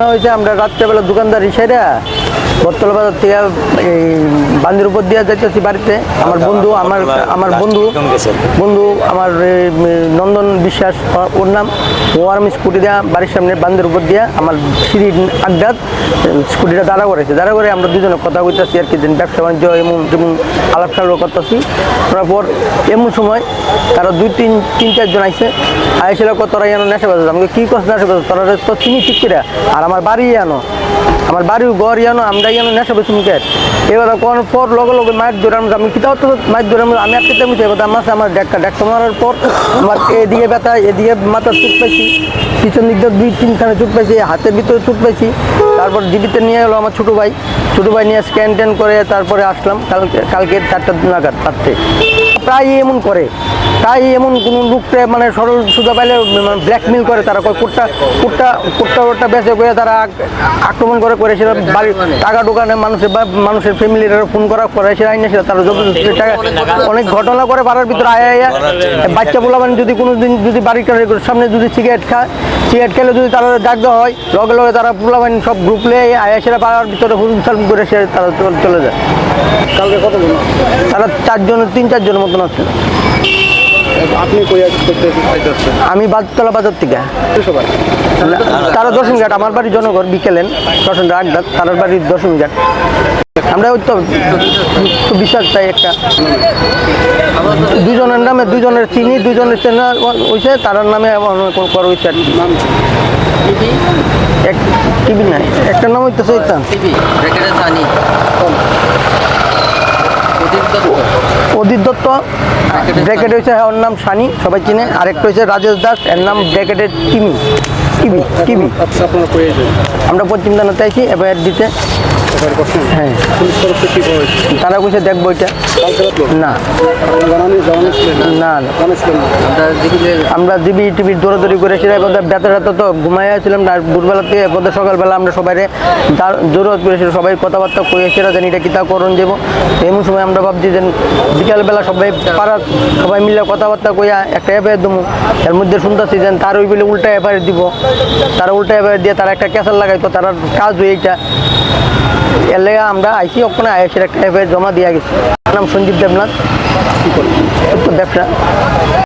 হয়েছে আমরা রাত্রেবেলা দোকানদারি সেরা বটতলা বাজার থেকে এই বান্দির উপর দিয়ে যাইতেছি বাড়িতে। আমার বন্ধু আমার বন্ধু আমার নন্দন বিশ্বাস ওর নাম। ও আর আমি স্কুটি দেওয়া বাড়ির সামনে বান্দির উপর দিয়ে আমার সিঁড়ির আড্ডাত স্কুটিটা দাঁড়া করেছে। দাঁড়া করে আমরা দুজনে কথা বলতেছি আর কি, ব্যবসা বাণিজ্য এমন যেমন আলাপ সালাপ করতেছি। তারপর এমন সময় তারা তিন চারজন আইসে আইসিল তোরা যেন নেশা বাজার। আমাকে কী করছে নেশা বাজার, তোরা তো চিনি ঠিক করে আর আমার বাড়ি আনো, আমার বাড়ির ঘর জানো, আমরা যেন নেশা বেশি মুখের এবার কোন পর লগে লগে মাছ ধরে আমি কিতাও তো মাছ ধরে আমি আর কেটে মুছে এবার আমার আমার ডেক্কা মারার পর আমার এদিকে ব্যথা, এদিকে মাথার চুট পাইছি, পিছন দিক দিয়ে 2-3খানে চুট পাইছি, হাতের ভিতরে চুট পাইছি। তারপর জীবিতে নিয়ে এলো আমার ছোটো ভাই নিয়ে স্ক্যান ট্যান করে তারপরে আসলাম কালকে 4টা নাগাদ রাত্রে। প্রায় এমন করে, তাই এমন কোনো লোককে মানে সরল সুদা পাইলে ব্ল্যাকমেল করে তারা, কুট্টা বেঁচে করে তারা আক্রমণ করেছিল বাড়ির টাকা দোকানে মানুষের ফ্যামিলির ফোন করে সে আইনে তারা টাকা অনেক ঘটনা করে বাড়ার ভিতরে আয়া বাচ্চা পোলাবান যদি কোনো দিন যদি বাড়ির সামনে যদি সিগারেট খেলে যদি তারা ডাক দেওয়া হয় লগে লগে তারা পোলাবান সব গ্রুপ নিয়ে আয়া সেরা বাড়ার ভিতরে হুলুম সালুম করে সে তারা চলে যায়। কালকে কতজন? তারা 3-4জনের মতন আছে। আপনি আমি বটতলা বাজার থেকে। তারা 10 ঘাট, আমার বাড়ি জনগর বিকেলেন দশমী আড্ডা, তার বাড়ির 10 ঘাট। আমরা ওই তো বিশ্বাস চাই একটা দুজনের নামে, দুজনের চিনি, দুজনের চেনা হয়েছে, তার নামে করা হয়েছে আর কি। টিভি নাই, একটা নাম হইতেছে অদিত দত্ত, ব্র্যাকেট হয়েছে ওর নাম সানি, সবাই চিনে। আরেকটা হয়েছে রাজেশ দাস, এর নাম ব্র্যাকেটের টিভি। আমরা পশ্চিম থানাতে আইছি এফআইআর দিতে। হ্যাঁ, তারা কইছে দেখবো এটা না না আমরা জিবি টিভির দৌড়াদৌড়ি করে সেটা ব্যথা তো ঘুমাই আসছিলাম না দুপুরবেলা থেকে এরপরে সকালবেলা আমরা সবাই জরুরত করেছিল, সবাই কথাবার্তা কয়ে সেটা জানি এটা কিতা করণ যাবো। এমন সময় আমরা ভাবছি যে বিকালবেলা সবাই পাড়ার সবাই মিলে কথাবার্তা কইয়া একটা এফআইআর দেবো। এর মধ্যে শুনতেছি যে তার ওই বলে উল্টা এফআইআর দিব, তারা উল্টা এফআইআর দিয়ে তারা একটা ক্যাসার লাগাইতো, তার কাজ হয়ে এইটা। এর লেগে আমরা আইসি ওখানে আইসির একটা এফআইআর জমা দিয়ে গেছি। নাম সঞ্জীব দেবনাথ, ব্যবসা।